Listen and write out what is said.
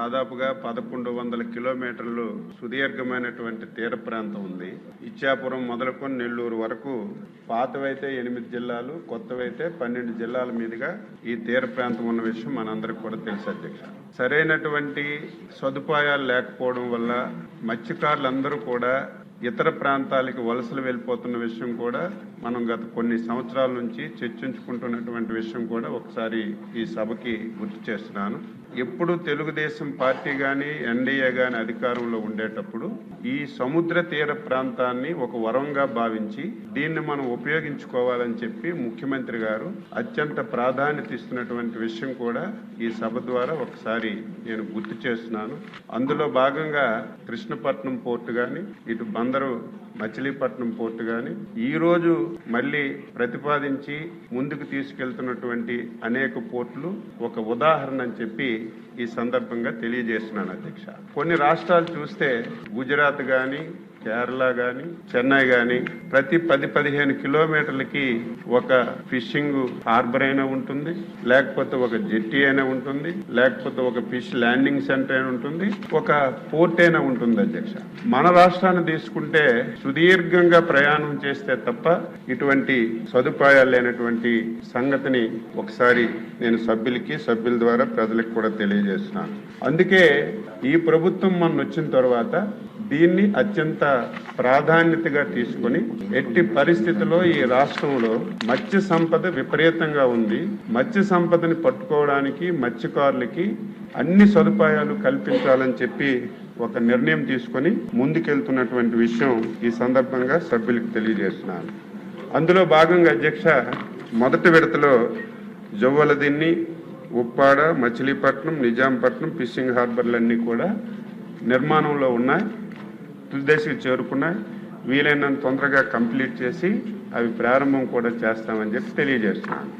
దాదాపుగా 1100 కిలోమీటర్లు సుదీర్ఘమైనటువంటి తీర ప్రాంతం ఉంది. ఇచ్చాపురం మొదలుకొని నెల్లూరు వరకు పాతవైతే 8 జిల్లాలు, కొత్తవైతే 12 జిల్లాల మీదుగా ఈ తీర ప్రాంతం ఉన్న విషయం మనందరికీ కూడా తెలుసు అధ్యక్ష. సరైనటువంటి సదుపాయాలు లేకపోవడం వల్ల మత్స్యకారులందరూ కూడా ఇతర ప్రాంతాలకు వలసలు వెళ్ళిపోతున్న విషయం కూడా మనం గత కొన్ని సంవత్సరాల నుంచి చర్చించుకుంటున్నటువంటి విషయం కూడా ఒకసారి ఈ సభకి గుర్తు చేస్తున్నాను. ఎప్పుడు తెలుగుదేశం పార్టీ కానీ ఎన్డీఏ కానీ అధికారంలో ఉండేటప్పుడు ఈ సముద్ర తీర ప్రాంతాన్ని ఒక వరంగా భావించి దీన్ని మనం ఉపయోగించుకోవాలని చెప్పి ముఖ్యమంత్రి గారు అత్యంత ప్రాధాన్యత ఇస్తున్నటువంటి విషయం కూడా ఈ సభ ద్వారా ఒకసారి నేను గుర్తు చేస్తున్నాను. అందులో భాగంగా కృష్ణపట్నం పోర్టు కానీ, ఇటు బందరు మచిలీపట్నం పోర్టు కానీ ఈ రోజు మళ్ళీ ప్రతిపాదించి ముందుకు తీసుకెళ్తున్నటువంటి అనేక పోర్టులు ఒక ఉదాహరణ అని చెప్పి ఈ సందర్భంగా తెలియజేస్తున్నాను అధ్యక్ష. కొన్ని రాష్ట్రాలు చూస్తే గుజరాత్ కానీ, కేరళ కానీ, చెన్నై కానీ ప్రతి 10-15 కిలోమీటర్లకి ఒక ఫిషింగ్ హార్బర్ అయినా ఉంటుంది, లేకపోతే ఒక జెట్టి అయినా ఉంటుంది, లేకపోతే ఒక ఫిష్ ల్యాండింగ్ సెంటర్ అయినా ఉంటుంది, ఒక పోర్ట్ అయినా ఉంటుంది అధ్యక్ష. మన రాష్ట్రాన్ని తీసుకుంటే సుదీర్ఘంగా ప్రయాణం చేస్తే తప్ప ఇటువంటి సదుపాయాలు లేనటువంటి సంగతిని ఒకసారి నేను సభ్యుల ద్వారా ప్రజలకు కూడా తెలియజేస్తున్నాను. అందుకే ఈ ప్రభుత్వం మన వచ్చిన తర్వాత దీన్ని అత్యంత ప్రాధాన్యతగా తీసుకొని ఎట్టి పరిస్థితుల్లో ఈ రాష్ట్రంలో మత్స్య సంపద విపరీతంగా ఉంది. మత్స్య సంపదని పట్టుకోవడానికి మత్స్యకారులకి అన్ని సదుపాయాలు కల్పించాలని చెప్పి ఒక నిర్ణయం తీసుకొని ముందుకెళ్తున్నటువంటి విషయం ఈ సందర్భంగా సభ్యులకు తెలియజేస్తున్నాను. అందులో భాగంగా అధ్యక్ష, మొదటి విడతలో జవ్వలదిన్ని, ఉప్పాడ, మచిలీపట్నం, నిజాంపట్నం ఫిషింగ్ హార్బర్లన్నీ కూడా నిర్మాణంలో ఉన్నాయి, తుదిదశకు చేరుకున్నాయి. వీలైనంత తొందరగా కంప్లీట్ చేసి అవి ప్రారంభం కూడా చేస్తామని చెప్పి తెలియజేస్తున్నాను.